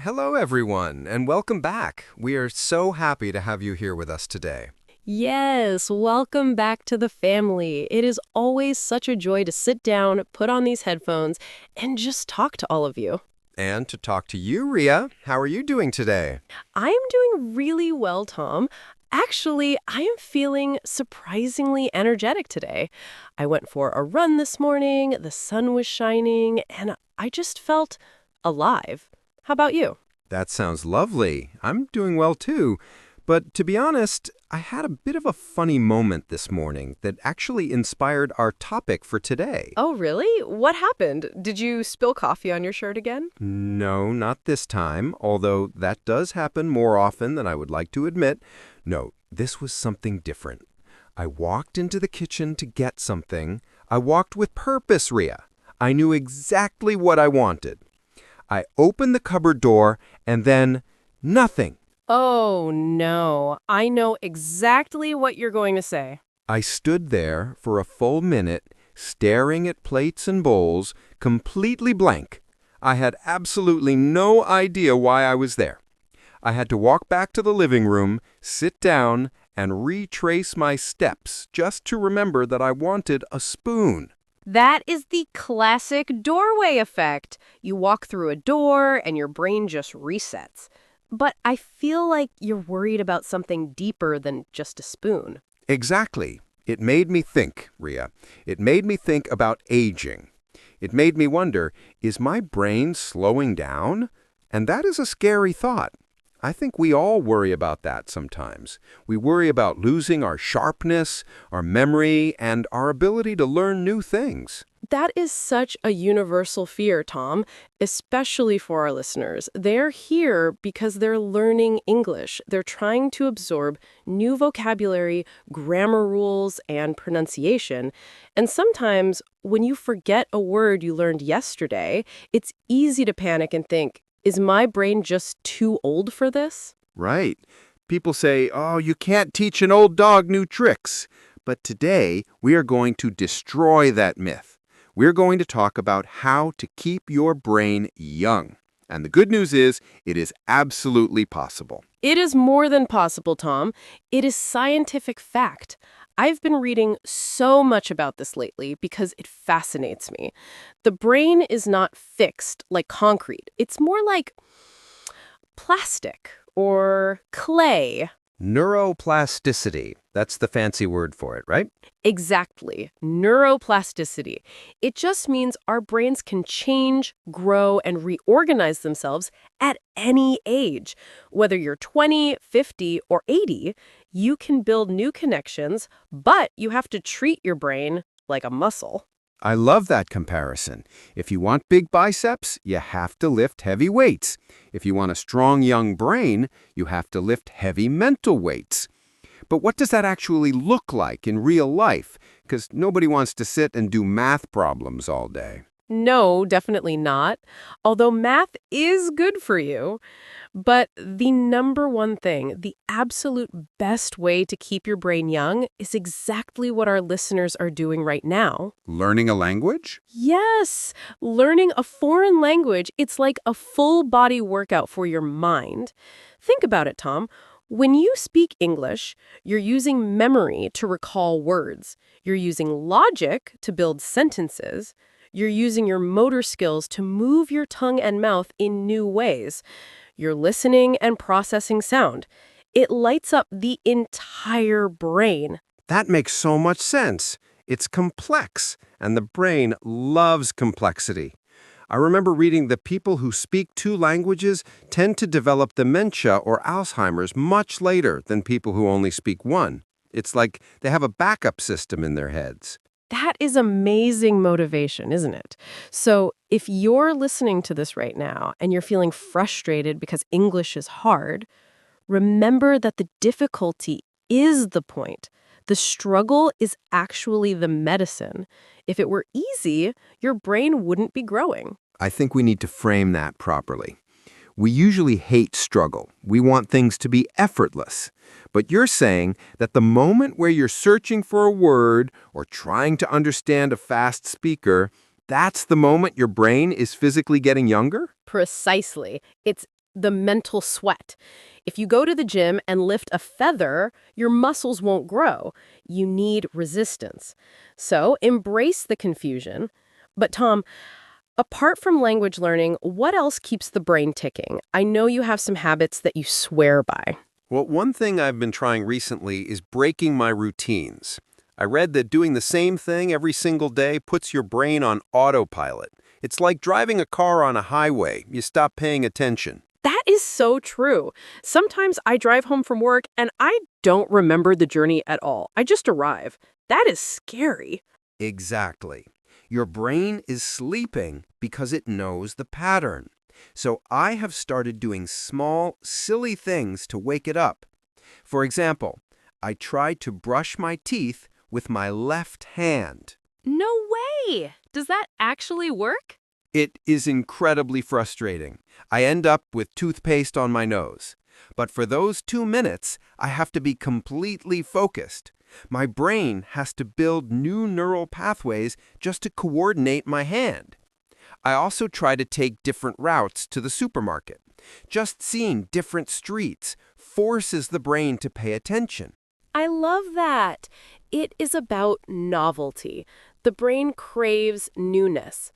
Hello, everyone, and welcome back. We are so happy to have you here with us today. Yes, welcome back to the family. It is always such a joy to sit down, put on these headphones, and just talk to all of you. And to talk to you, Ria, how are you doing today? I am doing really well, Tom. Actually, I am feeling surprisingly energetic today. I went for a run this morning, the sun was shining, and I just felt alive. How about you? That sounds lovely. I'm doing well too. But to be honest, I had a bit of a funny moment this morning that actually inspired our topic for today. Oh, really? What happened? Did you spill coffee on your shirt again? No, not this time, although that does happen more often than I would like to admit. No, this was something different. I walked into the kitchen to get something. I walked with purpose, Ria. I knew exactly what I wanted. I opened the cupboard door, and then nothing. Oh, no. I know exactly what you're going to say. I stood there for a full minute, staring at plates and bowls, completely blank. I had absolutely no idea why I was there. I had to walk back to the living room, sit down, and retrace my steps just to remember that I wanted a spoon. That is the classic doorway effect. You walk through a door and your brain just resets. But I feel like you're worried about something deeper than just a spoon. Exactly. It made me think, Ria. It made me think about aging. It made me wonder, is my brain slowing down? And that is a scary thought. I think we all worry about that sometimes. We worry about losing our sharpness, our memory, and our ability to learn new things. That is such a universal fear, Tom, especially for our listeners. They're here because they're learning English. They're trying to absorb new vocabulary, grammar rules, and pronunciation. And sometimes, when you forget a word you learned yesterday, it's easy to panic and think, is my brain just too old for this? Right. People say, oh, you can't teach an old dog new tricks. But today, we are going to destroy that myth. We're going to talk about how to keep your brain young. And the good news is, it is absolutely possible. It is more than possible, Tom. It is scientific fact. I've been reading so much about this lately because it fascinates me. The brain is not fixed like concrete. It's more like plastic or clay. Neuroplasticity. That's the fancy word for it, right? Exactly. Neuroplasticity. It just means our brains can change, grow, and reorganize themselves at any age. Whether you're 20, 50, or 80, you can build new connections, but you have to treat your brain like a muscle. I love that comparison. If you want big biceps, you have to lift heavy weights. If you want a strong young brain, you have to lift heavy mental weights. But what does that actually look like in real life? Because nobody wants to sit and do math problems all day. No, definitely not. Although math is good for you. But the number one thing, the absolute best way to keep your brain young is exactly what our listeners are doing right now. Learning a language? Yes, learning a foreign language, it's like a full body workout for your mind. Think about it, Tom. When you speak English, you're using memory to recall words. You're using logic to build sentences. You're using your motor skills to move your tongue and mouth in new ways. You're listening and processing sound. It lights up the entire brain. That makes so much sense. It's complex, and the brain loves complexity. I remember reading that people who speak two languages tend to develop dementia or Alzheimer's much later than people who only speak one. It's like they have a backup system in their heads. That is amazing motivation, isn't it? So if you're listening to this right now and you're feeling frustrated because English is hard, remember that the difficulty is the point. The struggle is actually the medicine. If it were easy, your brain wouldn't be growing. I think we need to frame that properly. We usually hate struggle. We want things to be effortless. But you're saying that the moment where you're searching for a word or trying to understand a fast speaker, that's the moment your brain is physically getting younger? Precisely. It's The mental sweat. If you go to the gym and lift a feather, your muscles won't grow. You need resistance. So embrace the confusion. But Tom, apart from language learning, what else keeps the brain ticking? I know you have some habits that you swear by. Well, one thing I've been trying recently is breaking my routines. I read that doing the same thing every single day puts your brain on autopilot. It's like driving a car on a highway. You stop paying attention. That is so true. Sometimes I drive home from work and I don't remember the journey at all. I just arrive. That is scary. Exactly. Your brain is sleeping because it knows the pattern. So I have started doing small, silly things to wake it up. For example, I try to brush my teeth with my left hand. No way! Does that actually work? It is incredibly frustrating. I end up with toothpaste on my nose. But for those 2 minutes, I have to be completely focused. My brain has to build new neural pathways just to coordinate my hand. I also try to take different routes to the supermarket. Just seeing different streets forces the brain to pay attention. I love that. It is about novelty. The brain craves newness.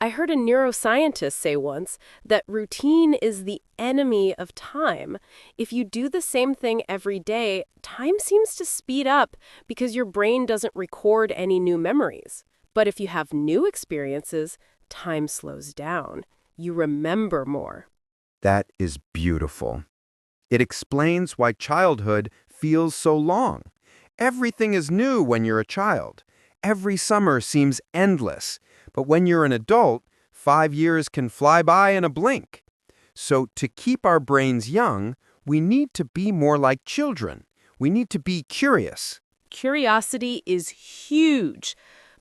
I heard a neuroscientist say once that routine is the enemy of time. If you do the same thing every day, time seems to speed up because your brain doesn't record any new memories. But if you have new experiences, time slows down. You remember more. That is beautiful. It explains why childhood feels so long. Everything is new when you're a child. Every summer seems endless. But when you're an adult, 5 years can fly by in a blink. So to keep our brains young, we need to be more like children. We need to be curious. Curiosity is huge.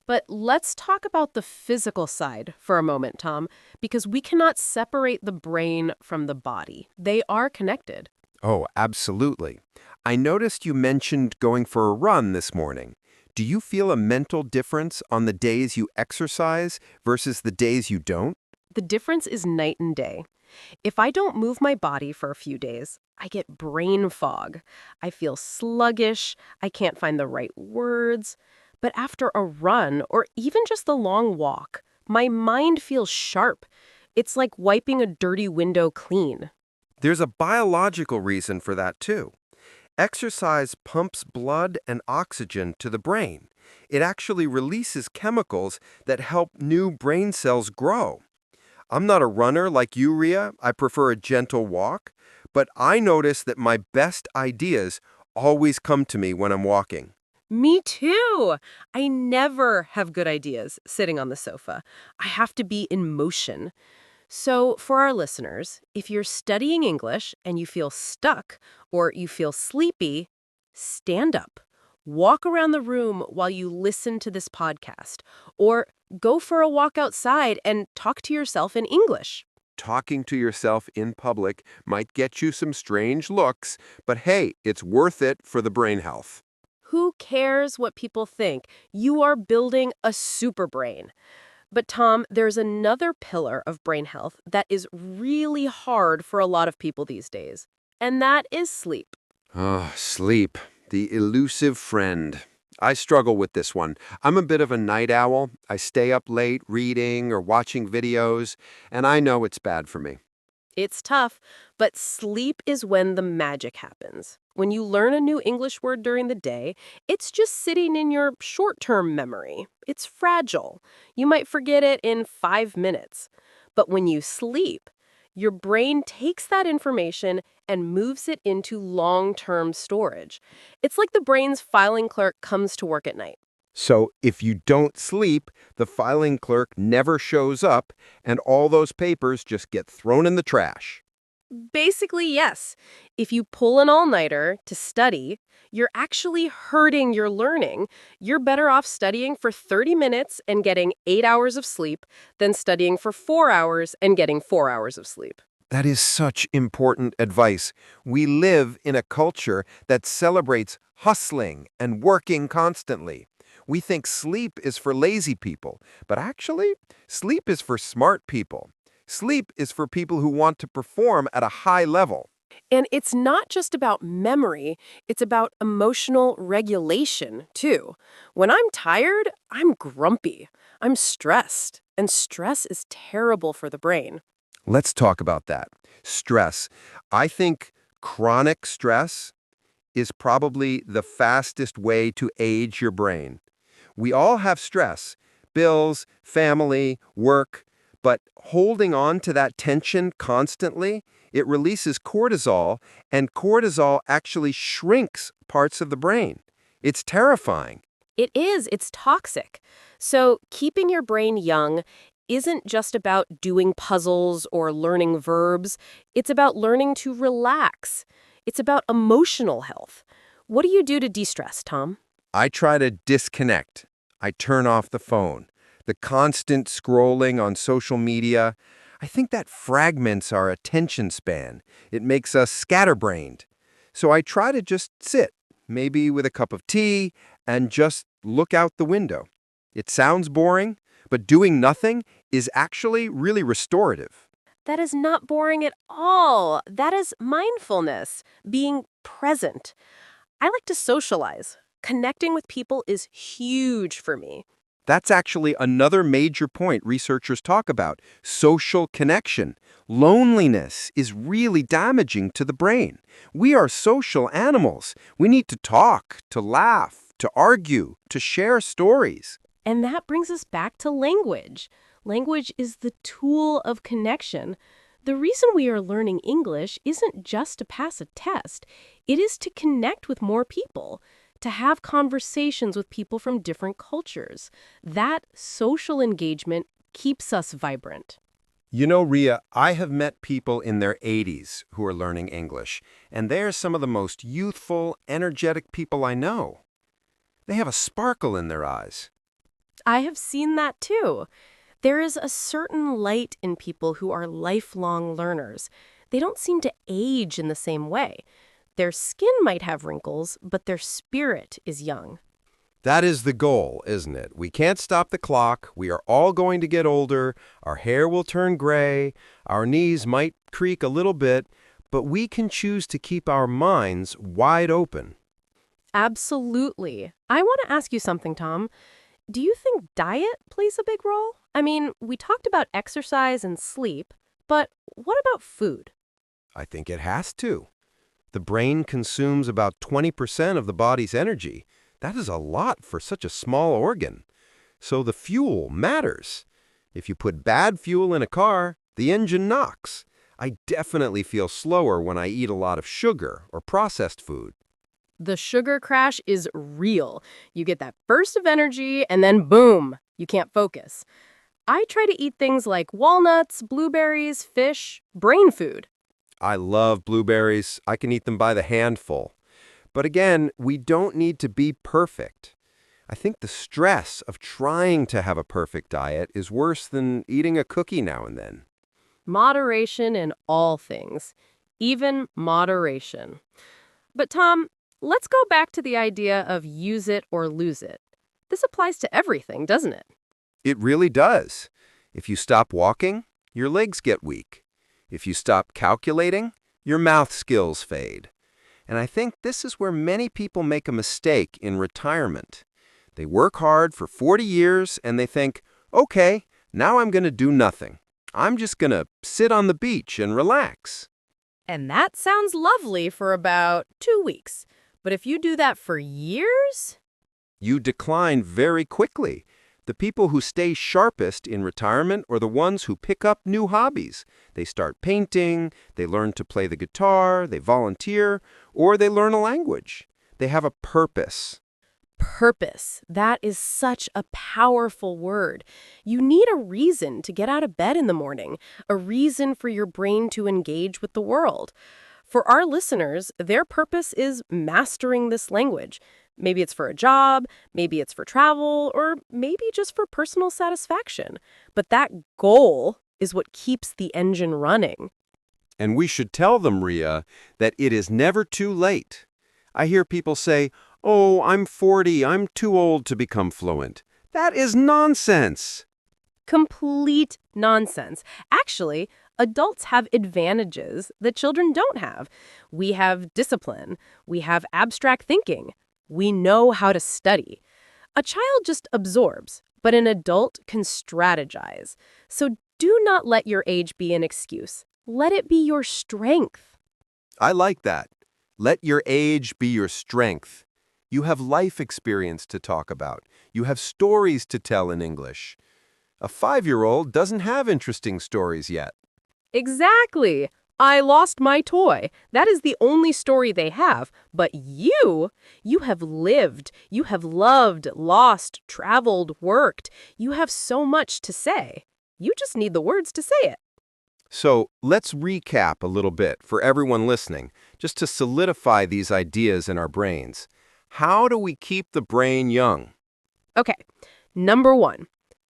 But let's talk about the physical side for a moment, Tom, because we cannot separate the brain from the body. They are connected. Oh, absolutely. I noticed you mentioned going for a run this morning. Do you feel a mental difference on the days you exercise versus the days you don't? The difference is night and day. If I don't move my body for a few days, I get brain fog. I feel sluggish. I can't find the right words. But after a run, or even just a long walk, my mind feels sharp. It's like wiping a dirty window clean. There's a biological reason for that, too. Exercise pumps blood and oxygen to the brain. It actually releases chemicals that help new brain cells grow. I'm not a runner like you, Ria. I prefer a gentle walk. But I notice that my best ideas always come to me when I'm walking. Me too. I never have good ideas sitting on the sofa. I have to be in motion. So, for our listeners, if you're studying English and you feel stuck or you feel sleepy, stand up. Walk around the room while you listen to this podcast, or go for a walk outside and talk to yourself in English. Talking to yourself in public might get you some strange looks, but hey, it's worth it for the brain health. Who cares what people think? You are building a super brain. But Tom, there's another pillar of brain health that is really hard for a lot of people these days, and that is sleep. Ah, sleep, the elusive friend. I struggle with this one. I'm a bit of a night owl. I stay up late reading or watching videos, and I know it's bad for me. It's tough, but sleep is when the magic happens. When you learn a new English word during the day, it's just sitting in your short-term memory. It's fragile. You might forget it in 5 minutes. But when you sleep, your brain takes that information and moves it into long-term storage. It's like the brain's filing clerk comes to work at night. So if you don't sleep, the filing clerk never shows up, and all those papers just get thrown in the trash. Basically, yes. If you pull an all-nighter to study, you're actually hurting your learning. You're better off studying for 30 minutes and getting 8 hours of sleep than studying for 4 hours and getting 4 hours of sleep. That is such important advice. We live in a culture that celebrates hustling and working constantly. We think sleep is for lazy people, but actually, sleep is for smart people. Sleep is for people who want to perform at a high level. And it's not just about memory, it's about emotional regulation, too. When I'm tired, I'm grumpy, I'm stressed, and stress is terrible for the brain. Let's talk about that. Stress. I think chronic stress is probably the fastest way to age your brain. We all have stress, bills, family, work, but holding on to that tension constantly, it releases cortisol, and cortisol actually shrinks parts of the brain. It's terrifying. It's toxic. So, keeping your brain young isn't just about doing puzzles or learning verbs, it's about learning to relax. It's about emotional health. What do you do to de stress, Tom? I try to disconnect. I turn off the phone. The constant scrolling on social media, I think that fragments our attention span. It makes us scatterbrained. So I try to just sit, maybe with a cup of tea, and just look out the window. It sounds boring, but doing nothing is actually really restorative. That is not boring at all. That is mindfulness, being present. I like to socialize. Connecting with people is huge for me. That's actually another major point researchers talk about, social connection. Loneliness is really damaging to the brain. We are social animals. We need to talk, to laugh, to argue, to share stories. And that brings us back to language. Language is the tool of connection. The reason we are learning English isn't just to pass a test, it is to connect with more people, to have conversations with people from different cultures. That social engagement keeps us vibrant. You know, Ria, I have met people in their 80s who are learning English, and they're some of the most youthful, energetic people I know. They have a sparkle in their eyes. I have seen that too. There is a certain light in people who are lifelong learners. They don't seem to age in the same way. Their skin might have wrinkles, but their spirit is young. That is the goal, isn't it? We can't stop the clock. We are all going to get older. Our hair will turn gray. Our knees might creak a little bit, but we can choose to keep our minds wide open. Absolutely. I want to ask you something, Tom. Do you think diet plays a big role? I mean, we talked about exercise and sleep, but what about food? I think it has to. The brain consumes about 20% of the body's energy. That is a lot for such a small organ. So the fuel matters. If you put bad fuel in a car, the engine knocks. I definitely feel slower when I eat a lot of sugar or processed food. The sugar crash is real. You get that burst of energy and then boom, you can't focus. I try to eat things like walnuts, blueberries, fish, brain food. I love blueberries. I can eat them by the handful. But again, we don't need to be perfect. I think the stress of trying to have a perfect diet is worse than eating a cookie now and then. Moderation in all things, even moderation. But Tom, let's go back to the idea of use it or lose it. This applies to everything, doesn't it? It really does. If you stop walking, your legs get weak. If you stop calculating, your math skills fade. And I think this is where many people make a mistake in retirement. They work hard for 40 years and they think, okay, now I'm going to do nothing. I'm just going to sit on the beach and relax. And that sounds lovely for about 2 weeks. But if you do that for years? You decline very quickly. The people who stay sharpest in retirement are the ones who pick up new hobbies. They start painting, they learn to play the guitar, they volunteer, or they learn a language. They have a purpose. Purpose. That is such a powerful word. You need a reason to get out of bed in the morning, a reason for your brain to engage with the world. For our listeners, their purpose is mastering this language. Maybe it's for a job, maybe it's for travel, or maybe just for personal satisfaction. But that goal is what keeps the engine running. And we should tell them, Ria, that it is never too late. I hear people say, oh, I'm 40, I'm too old to become fluent. That is nonsense. Complete nonsense. Actually, adults have advantages that children don't have. We have discipline. We have abstract thinking. We know how to study. A child just absorbs, but an adult can strategize. So do not let your age be an excuse. Let it be your strength. I like that. Let your age be your strength. You have life experience to talk about. You have stories to tell in English. A 5-year-old doesn't have interesting stories yet. Exactly. I lost my toy. That is the only story they have. But you have lived. You have loved, lost, traveled, worked. You have so much to say. You just need the words to say it. So let's recap a little bit for everyone listening, just to solidify these ideas in our brains. How do we keep the brain young? Okay. Number 1,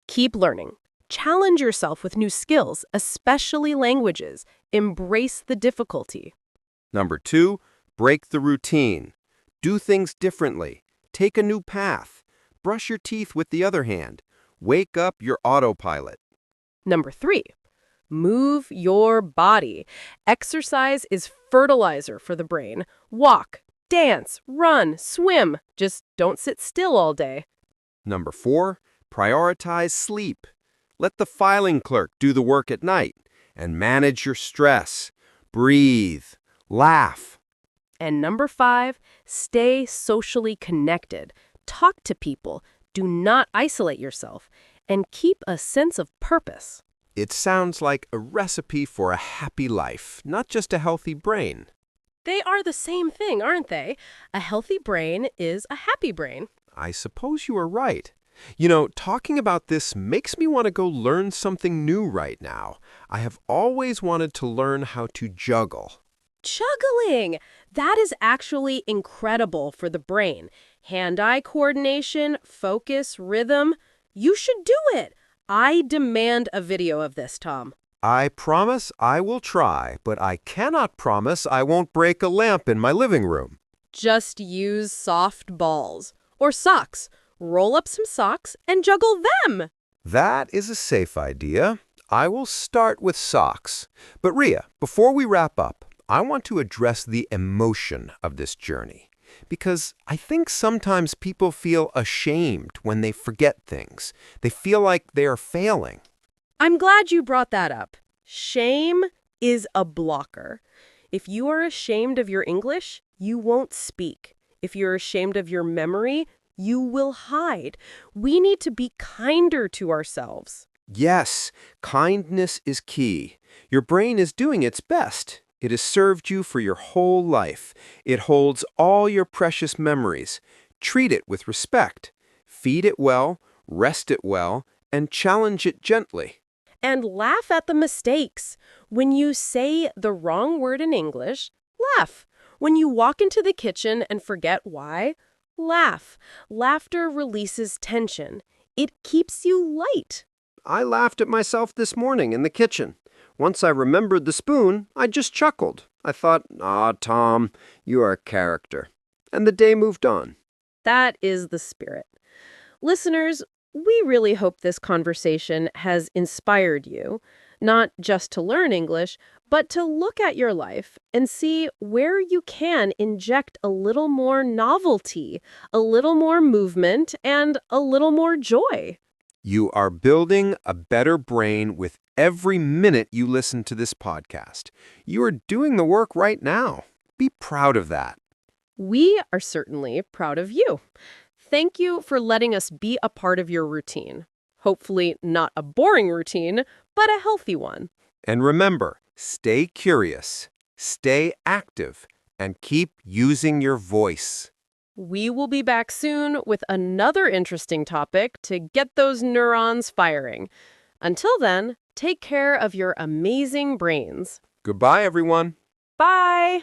keep learning. Challenge yourself with new skills, especially languages. Embrace the difficulty. Number 2, break the routine. Do things differently. Take a new path. Brush your teeth with the other hand. Wake up your autopilot. Number 3, move your body. Exercise is fertilizer for the brain. Walk, dance, run, swim. Just don't sit still all day. Number 4, prioritize sleep. Let the filing clerk do the work at night. And manage your stress. Breathe. Laugh. And number 5, stay socially connected. Talk to people. Do not isolate yourself. And keep a sense of purpose. It sounds like a recipe for a happy life, not just a healthy brain. They are the same thing, aren't they? A healthy brain is a happy brain. I suppose you are right. You know, talking about this makes me want to go learn something new right now. I have always wanted to learn how to juggle. Juggling! That is actually incredible for the brain. Hand-eye coordination, focus, rhythm. You should do it. I demand a video of this, Tom. I promise I will try, but I cannot promise I won't break a lamp in my living room. Just use soft balls. Or socks. Roll up some socks and juggle them. That is a safe idea. I will start with socks. But Ria, before we wrap up, I want to address the emotion of this journey. Because I think sometimes people feel ashamed when they forget things. They feel like they are failing. I'm glad you brought that up. Shame is a blocker. If you are ashamed of your English, you won't speak. If you're ashamed of your memory, you will hide. We need to be kinder to ourselves. Yes, kindness is key. Your brain is doing its best. It has served you for your whole life. It holds all your precious memories. Treat it with respect. Feed it well, rest it well, and challenge it gently. And laugh at the mistakes. When you say the wrong word in English, laugh. When you walk into the kitchen and forget why, laugh. Laughter releases tension. It keeps you light. I laughed at myself this morning in the kitchen. Once I remembered the spoon, I just chuckled. I thought, Tom, you are a character. And the day moved on. That is the spirit. Listeners, we really hope this conversation has inspired you, not just to learn English, but to look at your life and see where you can inject a little more novelty, a little more movement, and a little more joy. You are building a better brain with every minute you listen to this podcast. You are doing the work right now. Be proud of that. We are certainly proud of you. Thank you for letting us be a part of your routine. Hopefully not a boring routine, but a healthy one. And remember, stay curious, stay active, and keep using your voice. We will be back soon with another interesting topic to get those neurons firing. Until then, take care of your amazing brains. Goodbye, everyone. Bye!